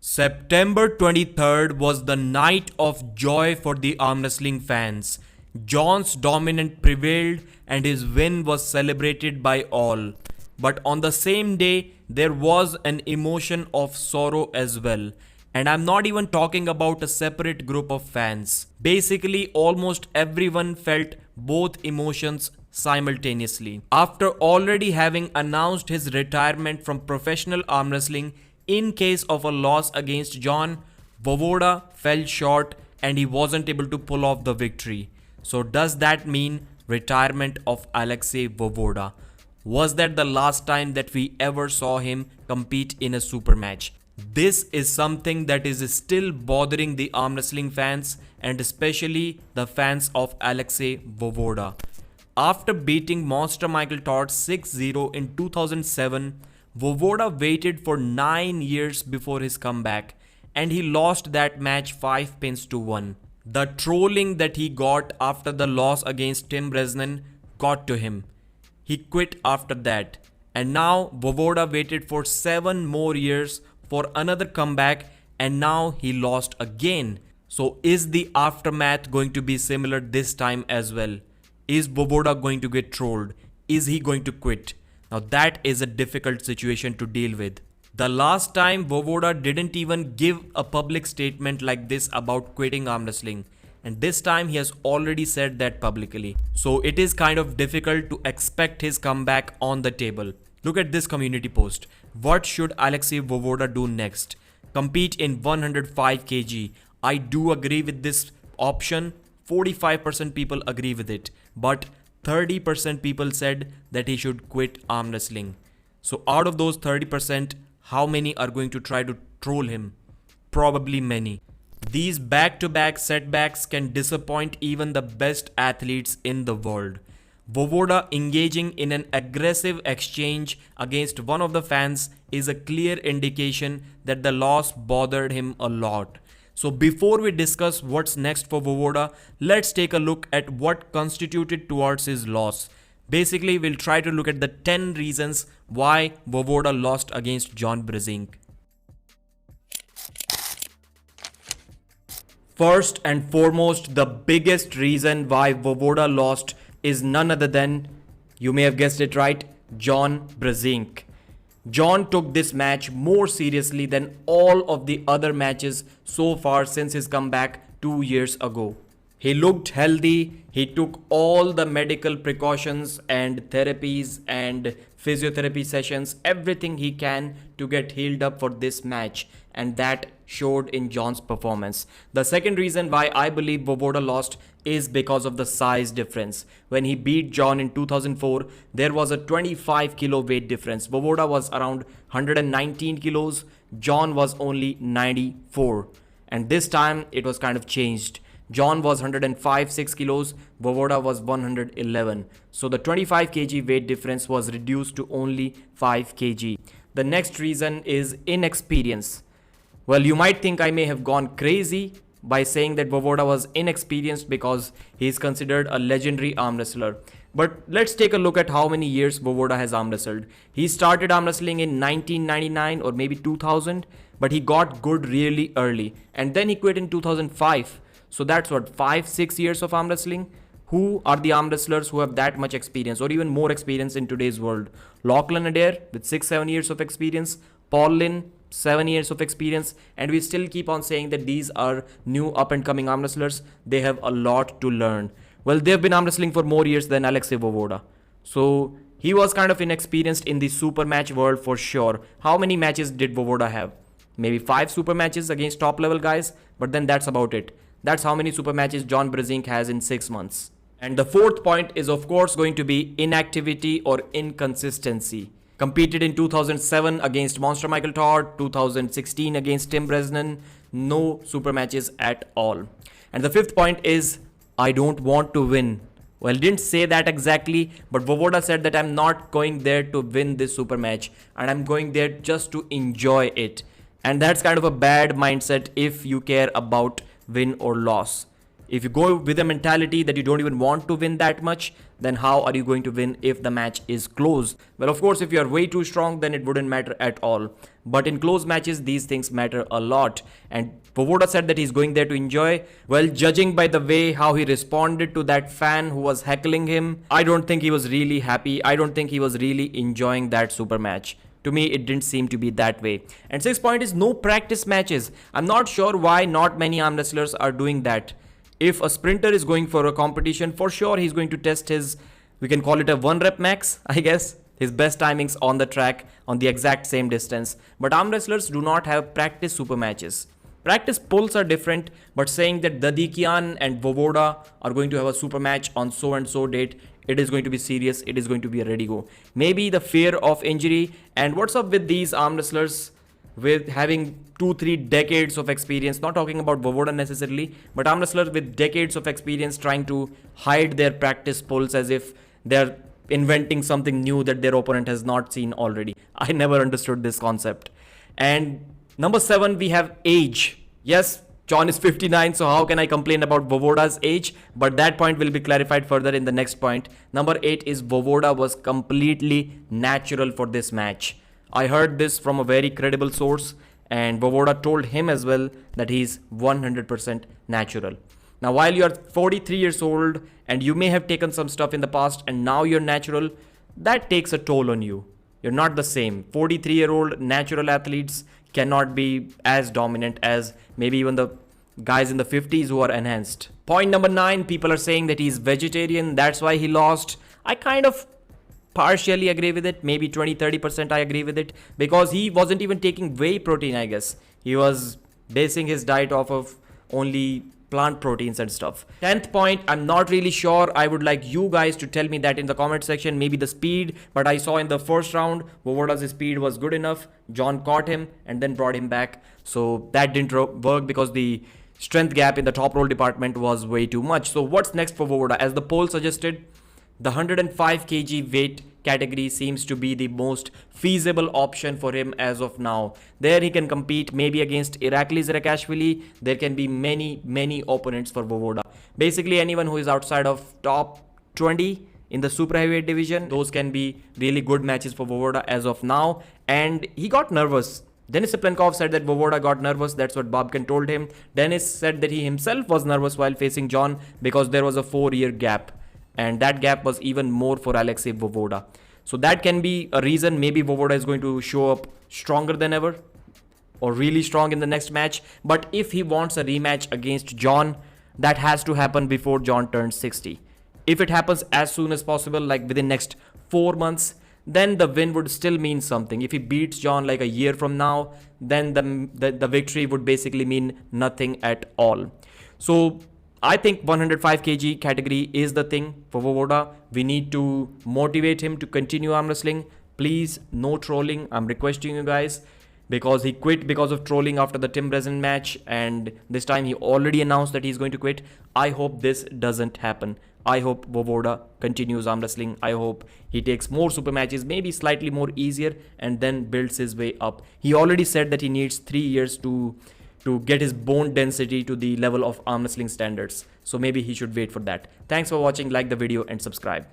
September 23rd was the night of joy for the arm wrestling fans. John's dominance prevailed and his win was celebrated by all. But on the same day, there was an emotion of sorrow as well. And I'm not even talking about a separate group of fans. Basically, almost everyone felt both emotions simultaneously. After already having announced his retirement from professional arm wrestling, in case of a loss against John, Voevoda fell short and he wasn't able to pull off the victory. So does that mean retirement of Alexey Voevoda? Was that the last time that we ever saw him compete in a super match? This is something that is still bothering the arm wrestling fans and especially the fans of Alexey Voevoda. After beating Monster Michael Todd 6-0 in 2007, Voevoda waited for 9 years before his comeback and he lost that match 5 pins to 1. The trolling that he got after the loss against Tim Bresnan got to him. He quit after that and now Voevoda waited for 7 more years for another comeback and now he lost again. So is the aftermath going to be similar this time as well? Is Voevoda going to get trolled? Is he going to quit? Now that is a difficult situation to deal with. The last time Voevoda didn't even give a public statement like this about quitting arm wrestling. And this time he has already said that publicly. So it is kind of difficult to expect his comeback on the table. Look at this community post. What should Alexey Voevoda do next? Compete in 105 kg. I do agree with this option. 45% people agree with it. But 30% people said that he should quit arm wrestling. So out of those 30%, how many are going to try to troll him? Probably many. These back-to-back setbacks can disappoint even the best athletes in the world. Voevoda engaging in an aggressive exchange against one of the fans is a clear indication that the loss bothered him a lot. So before we discuss what's next for Voevoda, let's take a look at what constituted towards his loss. Basically, we'll try to look at the 10 reasons why Voevoda lost against John Brezink. First and foremost, the biggest reason why Voevoda lost is none other than, you may have guessed it right, John Brezink. John took this match more seriously than all of the other matches so far since his comeback 2 years ago. He looked healthy, he took all the medical precautions and therapies and physiotherapy sessions, everything he can to get healed up for this match, and that showed in John's performance. The second reason why I believe Voevoda lost is because of the size difference. When he beat John in 2004, there was a 25 kilo weight difference. Voevoda was around 119 kilos, John was only 94. And this time it was kind of changed. John was 105.6 kilos, Voevoda was 111. So the 25 kg weight difference was reduced to only 5 kg. The next reason is inexperience. Well, you might think I may have gone crazy by saying that Voevoda was inexperienced because he is considered a legendary arm wrestler. But let's take a look at how many years Voevoda has arm wrestled. He started arm wrestling in 1999 or maybe 2000, but he got good really early. And then he quit in 2005. So that's what, 5-6 years of arm wrestling? Who are the arm wrestlers who have that much experience or even more experience in today's world? Lachlan Adair with 6-7 years of experience, Paul Lynn 7 years of experience, and we still keep on saying that these are new up and coming arm wrestlers. They have a lot to learn. Well, they've been arm wrestling for more years than Alexey Voevoda. So he was kind of inexperienced in the super match world for sure. How many matches did Voevoda have? Maybe 5 super matches against top level guys, but then that's about it. That's how many super matches John Brezink has in 6 months. And the fourth point is of course going to be inactivity or inconsistency. Competed in 2007 against Monster Michael Todd, 2016 against Tim Bresnan, no super matches at all. And the fifth point is, I don't want to win. Well, didn't say that exactly, but Voevoda said that I'm not going there to win this super match and I'm going there just to enjoy it. And that's kind of a bad mindset if you care about win or loss. If you go with a mentality that you don't even want to win that much, then how are you going to win if the match is close? Well, of course, if you are way too strong, then it wouldn't matter at all. But in close matches, these things matter a lot. And Voevoda said that he's going there to enjoy. Well, judging by the way how he responded to that fan who was heckling him, I don't think he was really happy. I don't think he was really enjoying that super match. To me, it didn't seem to be that way. And 6th point is no practice matches. I'm not sure why not many arm wrestlers are doing that. If a sprinter is going for a competition, for sure he's going to test his, we can call it a 1 rep max, I guess, his best timings on the track on the exact same distance. But arm wrestlers do not have practice super matches. Practice pulls are different, but saying that Dadikian and Voevoda are going to have a super match on so and so date, it is going to be serious, it is going to be a ready go. Maybe the fear of injury. And what's up with these arm wrestlers with having 2-3 decades of experience, not talking about Voevoda necessarily, but arm wrestlers with decades of experience trying to hide their practice pulls as if they're inventing something new that their opponent has not seen already. I never understood this concept. And number 7, we have age. Yes, John is 59, so how can I complain about Voevoda's age? But that point will be clarified further in the next point. Number 8 is Voevoda was completely natural for this match. I heard this from a very credible source, and Voevoda told him as well that he's 100% natural. Now, while you're 43 years old and you may have taken some stuff in the past and now you're natural, that takes a toll on you. You're not the same. 43-year-old natural athletes cannot be as dominant as maybe even the guys in the 50s who are enhanced. Point number 9, people are saying that he's vegetarian, that's why he lost. I kind of partially agree with it, maybe 20-30% I agree with it, because he wasn't even taking whey protein, I guess. He was basing his diet off of only plant proteins and stuff. 10th point, I'm not really sure. I would like you guys to tell me that in the comment section, maybe the speed, but I saw in the first round, Voevoda's speed was good enough. John caught him and then brought him back. So that didn't work because the strength gap in the top roll department was way too much. So what's next for Voevoda? As the poll suggested, the 105 kg weight category seems to be the most feasible option for him as of now. There he can compete maybe against Iraklis Rakashvili. There can be many opponents for Voevoda. Basically anyone who is outside of top 20 in the super heavyweight division, those can be really good matches for Voevoda as of now. And he got nervous. Denis Seplenkov said that Voevoda got nervous. That's what Babkin told him. Denis said that he himself was nervous while facing John because there was a 4-year gap. And that gap was even more for Alexey Voevoda. So that can be a reason. Maybe Voevoda is going to show up stronger than ever or really strong in the next match. But if he wants a rematch against John, that has to happen before John turns 60. If it happens as soon as possible, like within next 4 months, then the win would still mean something. If he beats John like a year from now, then the victory would basically mean nothing at all. So I think 105 kg category is the thing for Voevoda. We need to motivate him to continue arm wrestling. Please, no trolling. I'm requesting you guys, because he quit because of trolling after the Tim Brezen match, and this time he already announced that he's going to quit. I hope this doesn't happen. I hope Voevoda continues arm wrestling. I hope he takes more super matches, maybe slightly more easier, and then builds his way up. He already said that he needs 3 years to get his bone density to the level of arm wrestling standards. So maybe he should wait for that. Thanks for watching. Like the video and subscribe.